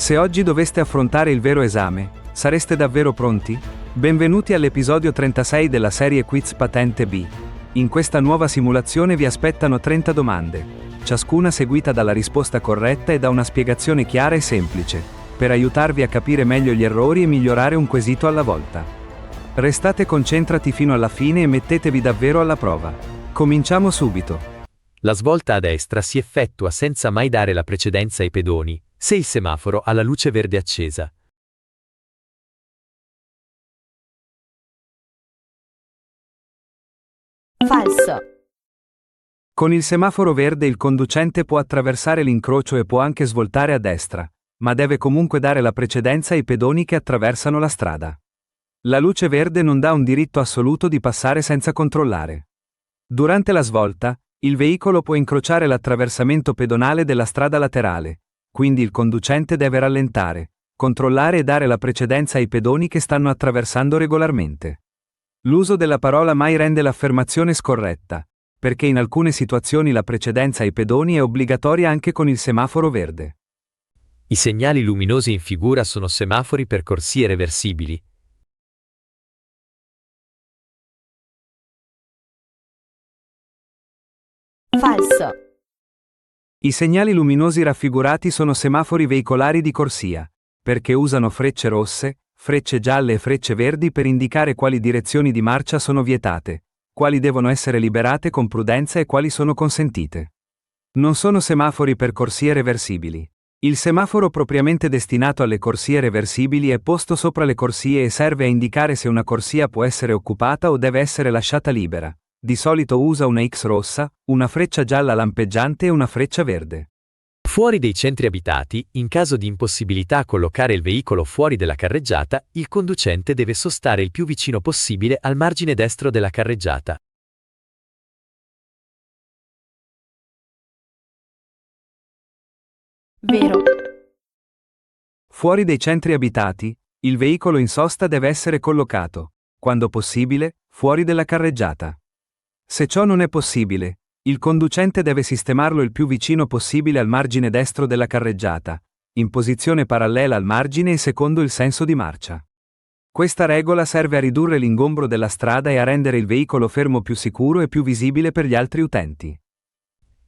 Se oggi doveste affrontare il vero esame, sareste davvero pronti? Benvenuti all'episodio 36 della serie Quiz Patente B. In questa nuova simulazione vi aspettano 30 domande, ciascuna seguita dalla risposta corretta e da una spiegazione chiara e semplice, per aiutarvi a capire meglio gli errori e migliorare un quesito alla volta. Restate concentrati fino alla fine e mettetevi davvero alla prova. Cominciamo subito. La svolta a destra si effettua senza mai dare la precedenza ai pedoni, se il semaforo ha la luce verde accesa. Falso. Con il semaforo verde il conducente può attraversare l'incrocio e può anche svoltare a destra, ma deve comunque dare la precedenza ai pedoni che attraversano la strada. La luce verde non dà un diritto assoluto di passare senza controllare. Durante la svolta, il veicolo può incrociare l'attraversamento pedonale della strada laterale, quindi il conducente deve rallentare, controllare e dare la precedenza ai pedoni che stanno attraversando regolarmente. L'uso della parola mai rende l'affermazione scorretta, perché in alcune situazioni la precedenza ai pedoni è obbligatoria anche con il semaforo verde. I segnali luminosi in figura sono semafori per corsie reversibili. Falso. I segnali luminosi raffigurati sono semafori veicolari di corsia, perché usano frecce rosse, frecce gialle e frecce verdi per indicare quali direzioni di marcia sono vietate, quali devono essere liberate con prudenza e quali sono consentite. Non sono semafori per corsie reversibili. Il semaforo propriamente destinato alle corsie reversibili è posto sopra le corsie e serve a indicare se una corsia può essere occupata o deve essere lasciata libera. Di solito usa una X rossa, una freccia gialla lampeggiante e una freccia verde. Fuori dei centri abitati, in caso di impossibilità a collocare il veicolo fuori della carreggiata, il conducente deve sostare il più vicino possibile al margine destro della carreggiata. Vero. Fuori dei centri abitati, il veicolo in sosta deve essere collocato, quando possibile, fuori della carreggiata. Se ciò non è possibile, il conducente deve sistemarlo il più vicino possibile al margine destro della carreggiata, in posizione parallela al margine e secondo il senso di marcia. Questa regola serve a ridurre l'ingombro della strada e a rendere il veicolo fermo più sicuro e più visibile per gli altri utenti.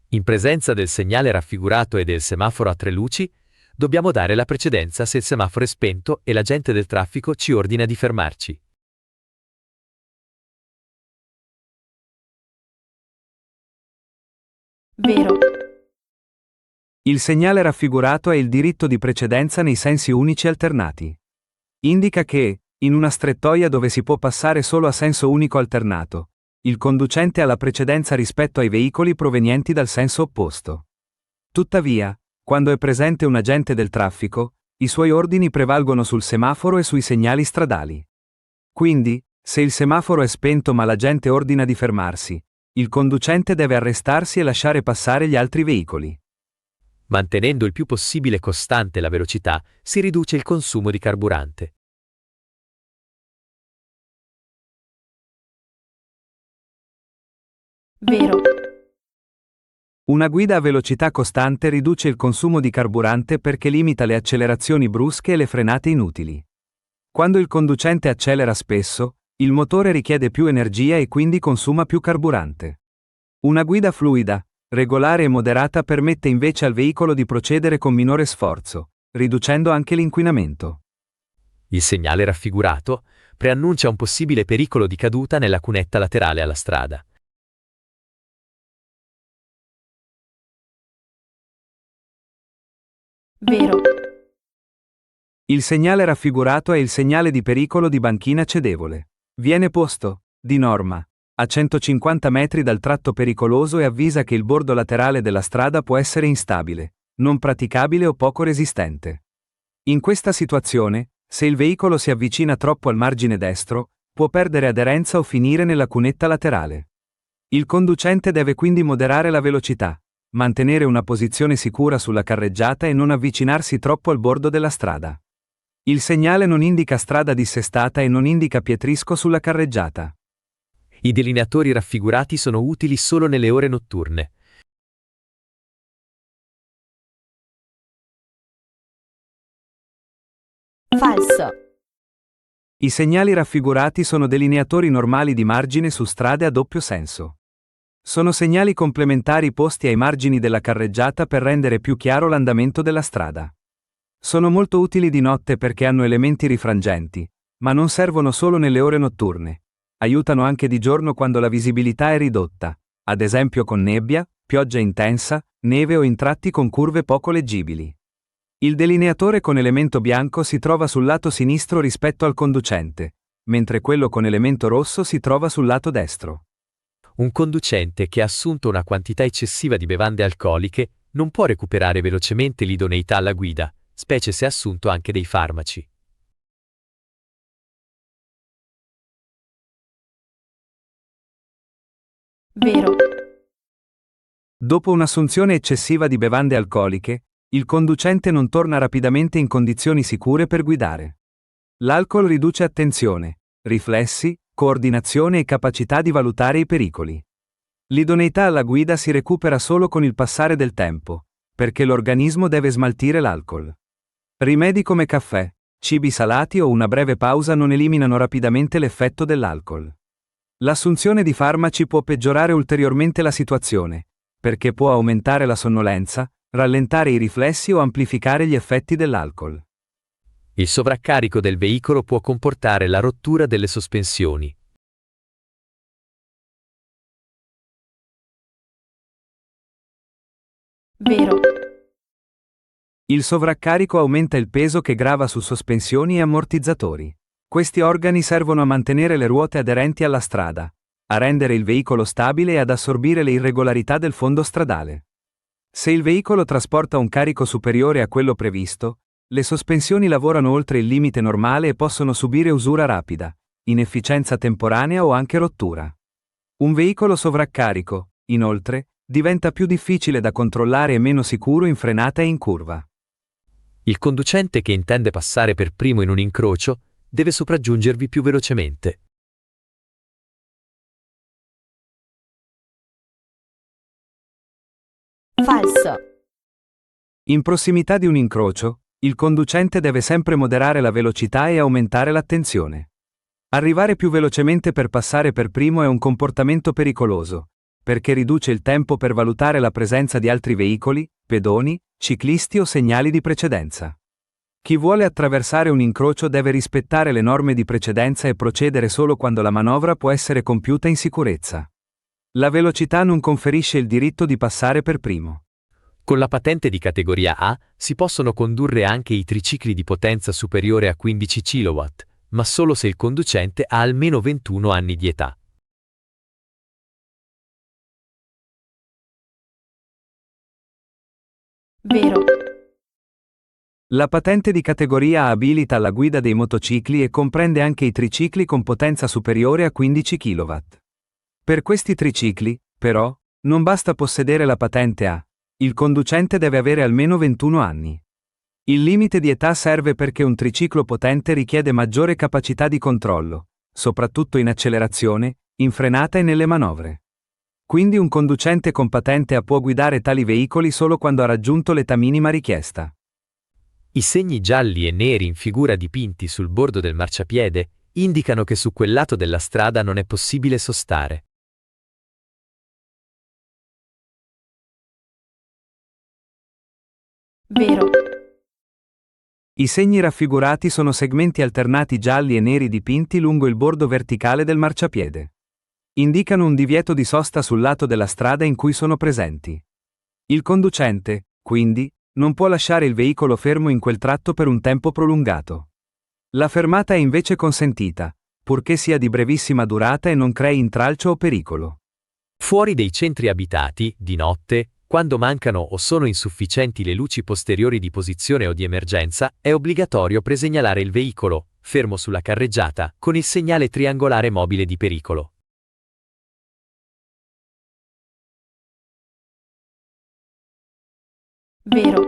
In presenza del segnale raffigurato e del semaforo a tre luci, dobbiamo dare la precedenza se il semaforo è spento e l'agente del traffico ci ordina di fermarci. Vero. Il segnale raffigurato è il diritto di precedenza nei sensi unici alternati. Indica che, in una strettoia dove si può passare solo a senso unico alternato, il conducente ha la precedenza rispetto ai veicoli provenienti dal senso opposto. Tuttavia, quando è presente un agente del traffico, i suoi ordini prevalgono sul semaforo e sui segnali stradali. Quindi, se il semaforo è spento ma l'agente ordina di fermarsi, il conducente deve arrestarsi e lasciare passare gli altri veicoli. Mantenendo il più possibile costante la velocità, si riduce il consumo di carburante. Vero. Una guida a velocità costante riduce il consumo di carburante perché limita le accelerazioni brusche e le frenate inutili. Quando il conducente accelera spesso, il motore richiede più energia e quindi consuma più carburante. Una guida fluida, regolare e moderata permette invece al veicolo di procedere con minore sforzo, riducendo anche l'inquinamento. Il segnale raffigurato preannuncia un possibile pericolo di caduta nella cunetta laterale alla strada. Vero. Il segnale raffigurato è il segnale di pericolo di banchina cedevole. Viene posto, di norma, a 150 metri dal tratto pericoloso e avvisa che il bordo laterale della strada può essere instabile, non praticabile o poco resistente. In questa situazione, se il veicolo si avvicina troppo al margine destro, può perdere aderenza o finire nella cunetta laterale. Il conducente deve quindi moderare la velocità, mantenere una posizione sicura sulla carreggiata e non avvicinarsi troppo al bordo della strada. Il segnale non indica strada dissestata e non indica pietrisco sulla carreggiata. I delineatori raffigurati sono utili solo nelle ore notturne. falso, I segnali raffigurati sono delineatori normali di margine su strade a doppio senso. Sono segnali complementari posti ai margini della carreggiata per rendere più chiaro l'andamento della strada. Sono molto utili di notte perché hanno elementi rifrangenti, ma non servono solo nelle ore notturne. Aiutano anche di giorno quando la visibilità è ridotta, ad esempio con nebbia, pioggia intensa, neve o in tratti con curve poco leggibili. Il delineatore con elemento bianco si trova sul lato sinistro rispetto al conducente, mentre quello con elemento rosso si trova sul lato destro. Un conducente che ha assunto una quantità eccessiva di bevande alcoliche non può recuperare velocemente l'idoneità alla guida, specie se ha assunto anche dei farmaci. vero, Dopo un'assunzione eccessiva di bevande alcoliche, il conducente non torna rapidamente in condizioni sicure per guidare. L'alcol riduce attenzione, riflessi, coordinazione e capacità di valutare i pericoli. L'idoneità alla guida si recupera solo con il passare del tempo, perché l'organismo deve smaltire l'alcol. Rimedi come caffè, cibi salati o una breve pausa non eliminano rapidamente l'effetto dell'alcol. L'assunzione di farmaci può peggiorare ulteriormente la situazione, perché può aumentare la sonnolenza, rallentare i riflessi o amplificare gli effetti dell'alcol. Il sovraccarico del veicolo può comportare la rottura delle sospensioni. vero, Il sovraccarico aumenta il peso che grava su sospensioni e ammortizzatori. Questi organi servono a mantenere le ruote aderenti alla strada, a rendere il veicolo stabile e ad assorbire le irregolarità del fondo stradale. Se il veicolo trasporta un carico superiore a quello previsto, le sospensioni lavorano oltre il limite normale e possono subire usura rapida, inefficienza temporanea o anche rottura. Un veicolo sovraccarico, inoltre, diventa più difficile da controllare e meno sicuro in frenata e in curva. Il conducente che intende passare per primo in un incrocio deve sopraggiungervi più velocemente. falso, In prossimità di un incrocio, il conducente deve sempre moderare la velocità e aumentare l'attenzione. Arrivare più velocemente per passare per primo è un comportamento pericoloso, perché riduce il tempo per valutare la presenza di altri veicoli, pedoni, ciclisti o segnali di precedenza. Chi vuole attraversare un incrocio deve rispettare le norme di precedenza e procedere solo quando la manovra può essere compiuta in sicurezza. La velocità non conferisce il diritto di passare per primo. Con la patente di categoria A si possono condurre anche i tricicli di potenza superiore a 15 kW, ma solo se il conducente ha almeno 21 anni di età. vero, La patente di categoria A abilita la guida dei motocicli e comprende anche i tricicli con potenza superiore a 15 kW. Per questi tricicli, però, non basta possedere la patente A. Il conducente deve avere almeno 21 anni. Il limite di età serve perché un triciclo potente richiede maggiore capacità di controllo, soprattutto in accelerazione, in frenata e nelle manovre. Quindi un conducente con patente A può guidare tali veicoli solo quando ha raggiunto l'età minima richiesta. I segni gialli e neri in figura dipinti sul bordo del marciapiede indicano che su quel lato della strada non è possibile sostare. vero, I segni raffigurati sono segmenti alternati gialli e neri dipinti lungo il bordo verticale del marciapiede. Indicano un divieto di sosta sul lato della strada in cui sono presenti. Il conducente, quindi, non può lasciare il veicolo fermo in quel tratto per un tempo prolungato. La fermata è invece consentita, purché sia di brevissima durata e non crei intralcio o pericolo. Fuori dei centri abitati, di notte, quando mancano o sono insufficienti le luci posteriori di posizione o di emergenza, è obbligatorio presegnalare il veicolo, fermo sulla carreggiata, con il segnale triangolare mobile di pericolo. vero,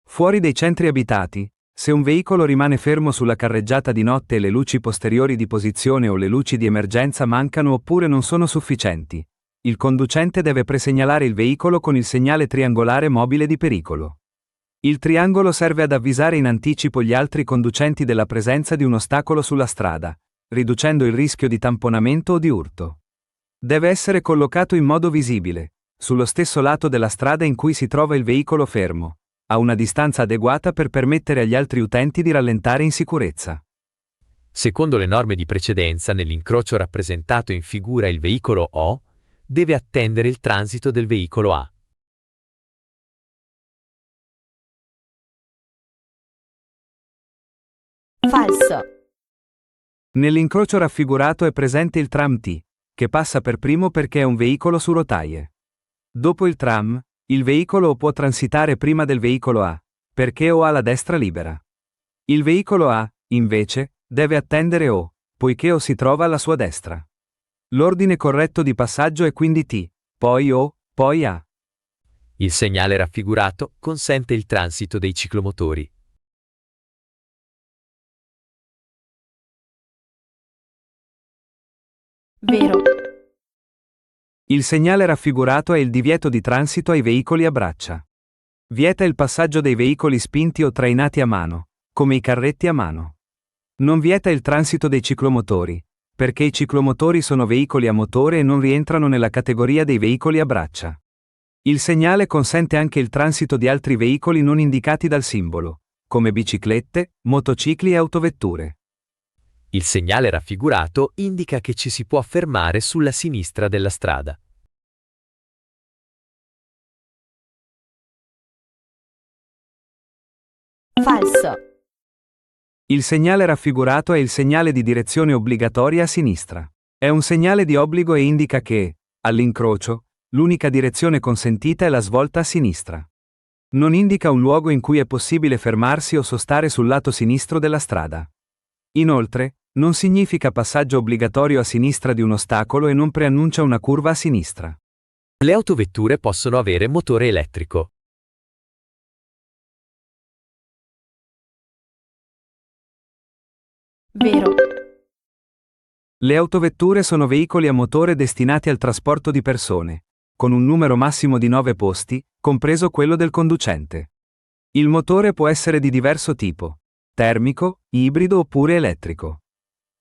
Fuori dei centri abitati, se un veicolo rimane fermo sulla carreggiata di notte e le luci posteriori di posizione o le luci di emergenza mancano oppure non sono sufficienti, il conducente deve presegnalare il veicolo con il segnale triangolare mobile di pericolo. Il triangolo serve ad avvisare in anticipo gli altri conducenti della presenza di un ostacolo sulla strada, riducendo il rischio di tamponamento o di urto. Deve essere collocato in modo visibile, sullo stesso lato della strada in cui si trova il veicolo fermo, a una distanza adeguata per permettere agli altri utenti di rallentare in sicurezza. Secondo le norme di precedenza, nell'incrocio rappresentato in figura il veicolo O deve attendere il transito del veicolo A. Falso. Nell'incrocio raffigurato è presente il tram T, che passa per primo perché è un veicolo su rotaie. Dopo il tram, il veicolo O può transitare prima del veicolo A, perché O ha la destra libera. Il veicolo A, invece, deve attendere O, poiché O si trova alla sua destra. L'ordine corretto di passaggio è quindi T, poi O, poi A. Il segnale raffigurato consente il transito dei ciclomotori. Vero. Il segnale raffigurato è il divieto di transito ai veicoli a braccia. Vieta il passaggio dei veicoli spinti o trainati a mano, come i carretti a mano. Non vieta il transito dei ciclomotori, perché i ciclomotori sono veicoli a motore e non rientrano nella categoria dei veicoli a braccia. Il segnale consente anche il transito di altri veicoli non indicati dal simbolo, come biciclette, motocicli e autovetture. Il segnale raffigurato indica che ci si può fermare sulla sinistra della strada. Falso. Il segnale raffigurato è il segnale di direzione obbligatoria a sinistra. È un segnale di obbligo e indica che, all'incrocio, l'unica direzione consentita è la svolta a sinistra. Non indica un luogo in cui è possibile fermarsi o sostare sul lato sinistro della strada. Inoltre, non significa passaggio obbligatorio a sinistra di un ostacolo e non preannuncia una curva a sinistra. Le autovetture possono avere motore elettrico. Vero. Le autovetture sono veicoli a motore destinati al trasporto di persone, con un numero massimo di 9 posti, compreso quello del conducente. Il motore può essere di diverso tipo: termico, ibrido oppure elettrico.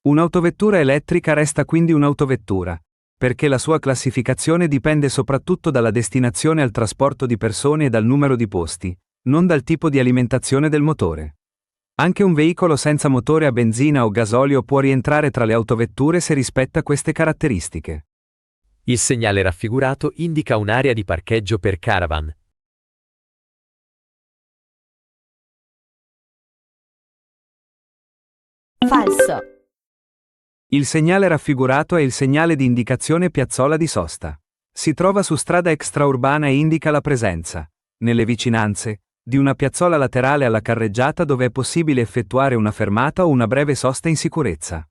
Un'autovettura elettrica resta quindi un'autovettura, perché la sua classificazione dipende soprattutto dalla destinazione al trasporto di persone e dal numero di posti, non dal tipo di alimentazione del motore. Anche un veicolo senza motore a benzina o gasolio può rientrare tra le autovetture se rispetta queste caratteristiche. Il segnale raffigurato indica un'area di parcheggio per caravan. Falso. Il segnale raffigurato è il segnale di indicazione piazzola di sosta. Si trova su strada extraurbana e indica la presenza, nelle vicinanze, di una piazzola laterale alla carreggiata dove è possibile effettuare una fermata o una breve sosta in sicurezza.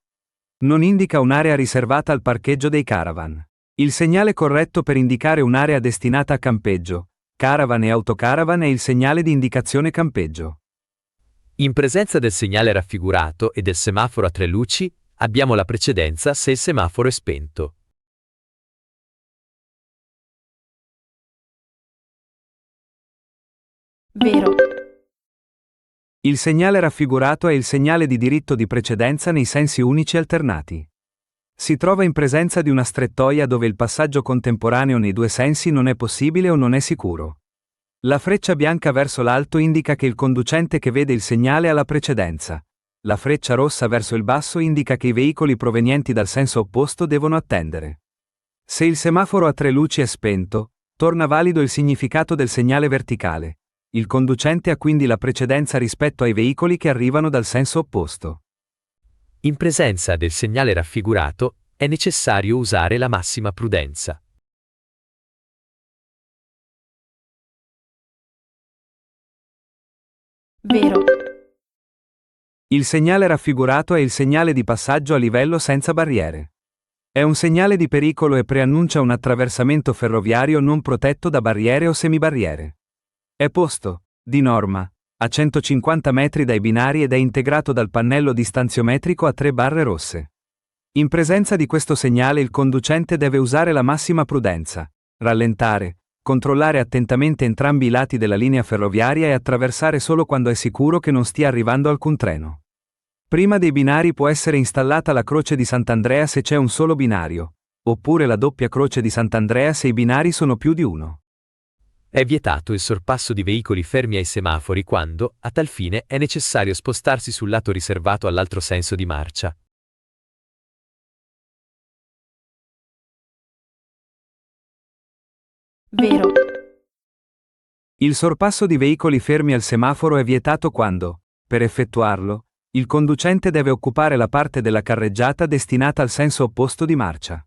Non indica un'area riservata al parcheggio dei caravan. Il segnale corretto per indicare un'area destinata a campeggio, caravan e autocaravan è il segnale di indicazione campeggio. In presenza del segnale raffigurato e del semaforo a 3 luci, abbiamo la precedenza se il semaforo è spento. Vero. Il segnale raffigurato è il segnale di diritto di precedenza nei sensi unici alternati. Si trova in presenza di una strettoia dove il passaggio contemporaneo nei due sensi non è possibile o non è sicuro. La freccia bianca verso l'alto indica che il conducente che vede il segnale ha la precedenza. La freccia rossa verso il basso indica che i veicoli provenienti dal senso opposto devono attendere. Se il semaforo a 3 luci è spento, torna valido il significato del segnale verticale. Il conducente ha quindi la precedenza rispetto ai veicoli che arrivano dal senso opposto. In presenza del segnale raffigurato, è necessario usare la massima prudenza. Vero. Il segnale raffigurato è il segnale di passaggio a livello senza barriere. È un segnale di pericolo e preannuncia un attraversamento ferroviario non protetto da barriere o semibarriere. È posto, di norma, a 150 metri dai binari ed è integrato dal pannello distanziometrico a 3 barre rosse. In presenza di questo segnale il conducente deve usare la massima prudenza, rallentare, controllare attentamente entrambi i lati della linea ferroviaria e attraversare solo quando è sicuro che non stia arrivando alcun treno. Prima dei binari può essere installata la croce di Sant'Andrea se c'è un solo binario, oppure la doppia croce di Sant'Andrea se i binari sono più di uno. È vietato il sorpasso di veicoli fermi ai semafori quando, a tal fine, è necessario spostarsi sul lato riservato all'altro senso di marcia. Vero. Il sorpasso di veicoli fermi al semaforo è vietato quando, per effettuarlo, il conducente deve occupare la parte della carreggiata destinata al senso opposto di marcia.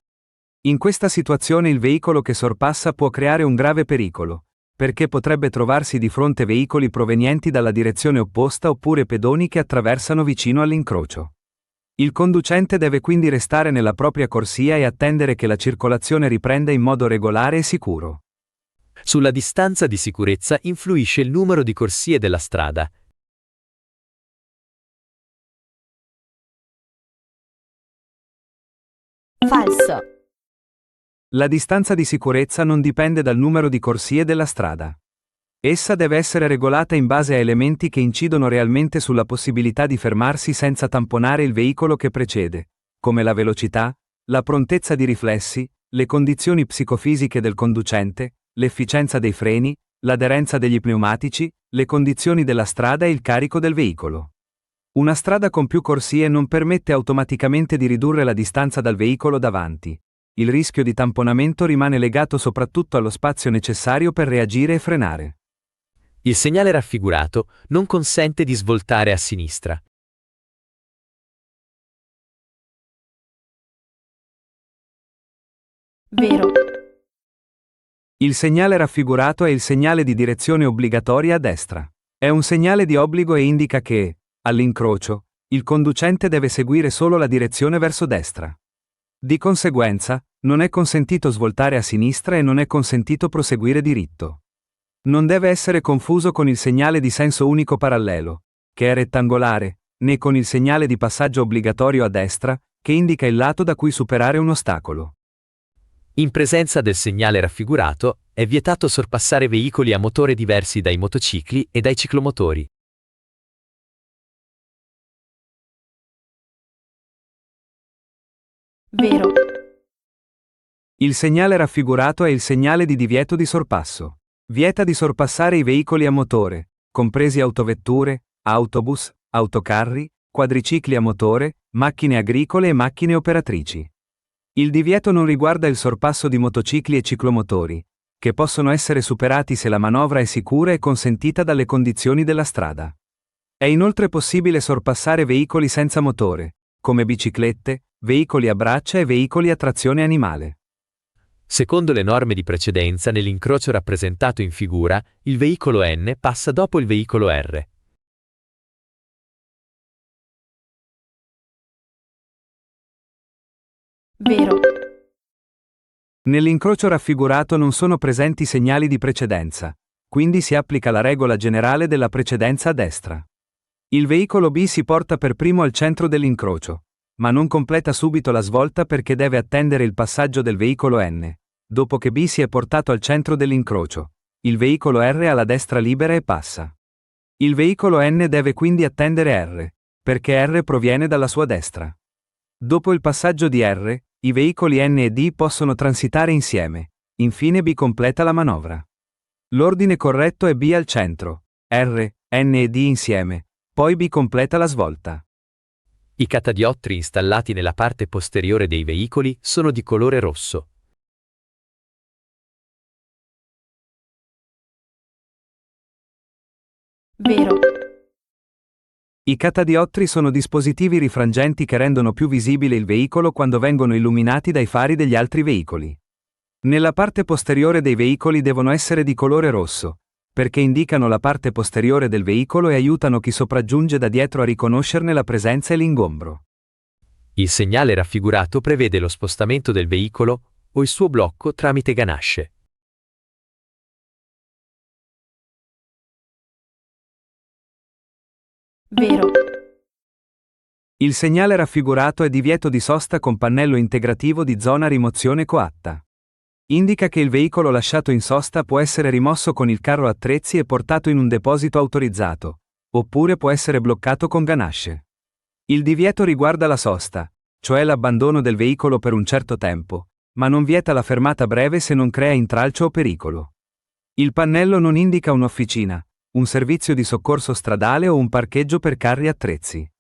In questa situazione il veicolo che sorpassa può creare un grave pericolo, perché potrebbe trovarsi di fronte veicoli provenienti dalla direzione opposta oppure pedoni che attraversano vicino all'incrocio. Il conducente deve quindi restare nella propria corsia e attendere che la circolazione riprenda in modo regolare e sicuro. Sulla distanza di sicurezza influisce il numero di corsie della strada. Falso. La distanza di sicurezza non dipende dal numero di corsie della strada. Essa deve essere regolata in base a elementi che incidono realmente sulla possibilità di fermarsi senza tamponare il veicolo che precede, come la velocità, la prontezza di riflessi, le condizioni psicofisiche del conducente, l'efficienza dei freni, l'aderenza degli pneumatici, le condizioni della strada e il carico del veicolo. Una strada con più corsie non permette automaticamente di ridurre la distanza dal veicolo davanti. Il rischio di tamponamento rimane legato soprattutto allo spazio necessario per reagire e frenare. Il segnale raffigurato non consente di svoltare a sinistra. Vero. Il segnale raffigurato è il segnale di direzione obbligatoria a destra. È un segnale di obbligo e indica che, all'incrocio, il conducente deve seguire solo la direzione verso destra. Di conseguenza, non è consentito svoltare a sinistra e non è consentito proseguire diritto. Non deve essere confuso con il segnale di senso unico parallelo, che è rettangolare, né con il segnale di passaggio obbligatorio a destra, che indica il lato da cui superare un ostacolo. In presenza del segnale raffigurato, è vietato sorpassare veicoli a motore diversi dai motocicli e dai ciclomotori. Vero. Il segnale raffigurato è il segnale di divieto di sorpasso. Vieta di sorpassare i veicoli a motore, compresi autovetture, autobus, autocarri, quadricicli a motore, macchine agricole e macchine operatrici. Il divieto non riguarda il sorpasso di motocicli e ciclomotori, che possono essere superati se la manovra è sicura e consentita dalle condizioni della strada. È inoltre possibile sorpassare veicoli senza motore, come biciclette, veicoli a braccia e veicoli a trazione animale. Secondo le norme di precedenza nell'incrocio rappresentato in figura, il veicolo N passa dopo il veicolo R. Vero. Nell'incrocio raffigurato non sono presenti segnali di precedenza, quindi si applica la regola generale della precedenza a destra. Il veicolo B si porta per primo al centro dell'incrocio, ma non completa subito la svolta perché deve attendere il passaggio del veicolo N. Dopo che B si è portato al centro dell'incrocio, il veicolo R ha la destra libera e passa. Il veicolo N deve quindi attendere R, perché R proviene dalla sua destra. Dopo il passaggio di R, i veicoli N e D possono transitare insieme, infine B completa la manovra. L'ordine corretto è B al centro, R, N e D insieme, poi B completa la svolta. I catadiottri installati nella parte posteriore dei veicoli sono di colore rosso. Vero. I catadiottri sono dispositivi rifrangenti che rendono più visibile il veicolo quando vengono illuminati dai fari degli altri veicoli. Nella parte posteriore dei veicoli devono essere di colore rosso, perché indicano la parte posteriore del veicolo e aiutano chi sopraggiunge da dietro a riconoscerne la presenza e l'ingombro. Il segnale raffigurato prevede lo spostamento del veicolo o il suo blocco tramite ganasce. Vero. Il segnale raffigurato è divieto di sosta con pannello integrativo di zona rimozione coatta. Indica che il veicolo lasciato in sosta può essere rimosso con il carro attrezzi e portato in un deposito autorizzato, oppure può essere bloccato con ganasce. Il divieto riguarda la sosta, cioè l'abbandono del veicolo per un certo tempo, ma non vieta la fermata breve se non crea intralcio o pericolo. Il pannello non indica un'officina, un servizio di soccorso stradale o un parcheggio per carri attrezzi.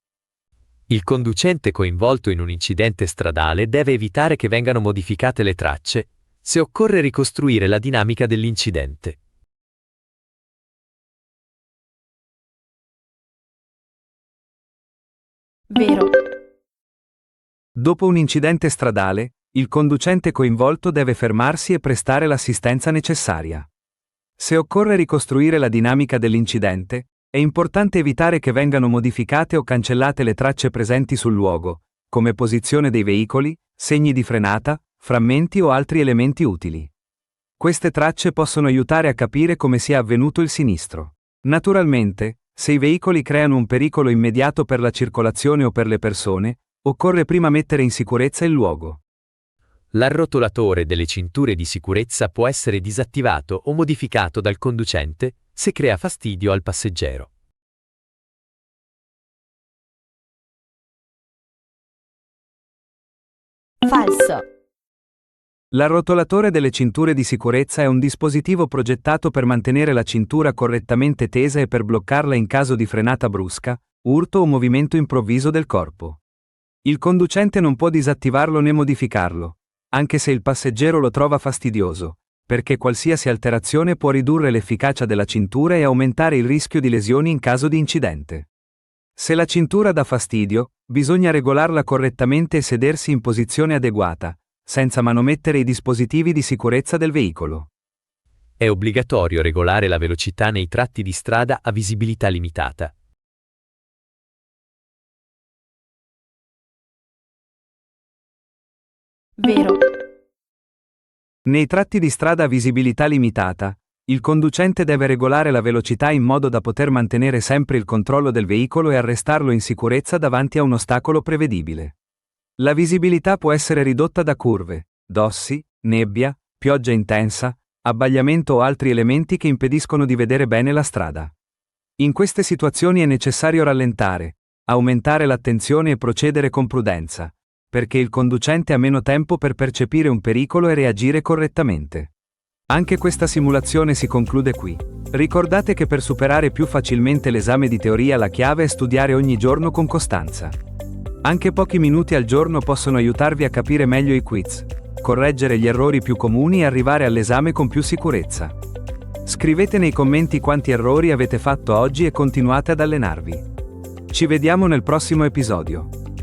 Il conducente coinvolto in un incidente stradale deve evitare che vengano modificate le tracce, se occorre ricostruire la dinamica dell'incidente. vero, Dopo un incidente stradale, il conducente coinvolto deve fermarsi e prestare l'assistenza necessaria. Se occorre ricostruire la dinamica dell'incidente, è importante evitare che vengano modificate o cancellate le tracce presenti sul luogo, come posizione dei veicoli, segni di frenata, frammenti o altri elementi utili. Queste tracce possono aiutare a capire come sia avvenuto il sinistro. Naturalmente, se i veicoli creano un pericolo immediato per la circolazione o per le persone, occorre prima mettere in sicurezza il luogo. L'arrotolatore delle cinture di sicurezza può essere disattivato o modificato dal conducente se crea fastidio al passeggero. falso, L'arrotolatore delle cinture di sicurezza è un dispositivo progettato per mantenere la cintura correttamente tesa e per bloccarla in caso di frenata brusca, urto o movimento improvviso del corpo. Il conducente non può disattivarlo né modificarlo, anche se il passeggero lo trova fastidioso, perché qualsiasi alterazione può ridurre l'efficacia della cintura e aumentare il rischio di lesioni in caso di incidente. Se la cintura dà fastidio, bisogna regolarla correttamente e sedersi in posizione adeguata, senza manomettere i dispositivi di sicurezza del veicolo. È obbligatorio regolare la velocità nei tratti di strada a visibilità limitata. vero, Nei tratti di strada a visibilità limitata, il conducente deve regolare la velocità in modo da poter mantenere sempre il controllo del veicolo e arrestarlo in sicurezza davanti a un ostacolo prevedibile. La visibilità può essere ridotta da curve, dossi, nebbia, pioggia intensa, abbagliamento o altri elementi che impediscono di vedere bene la strada. In queste situazioni è necessario rallentare, aumentare l'attenzione e procedere con prudenza, perché il conducente ha meno tempo per percepire un pericolo e reagire correttamente. Anche questa simulazione si conclude qui. Ricordate che per superare più facilmente l'esame di teoria la chiave è studiare ogni giorno con costanza. Anche pochi minuti al giorno possono aiutarvi a capire meglio i quiz, correggere gli errori più comuni e arrivare all'esame con più sicurezza. Scrivete nei commenti quanti errori avete fatto oggi e continuate ad allenarvi. Ci vediamo nel prossimo episodio.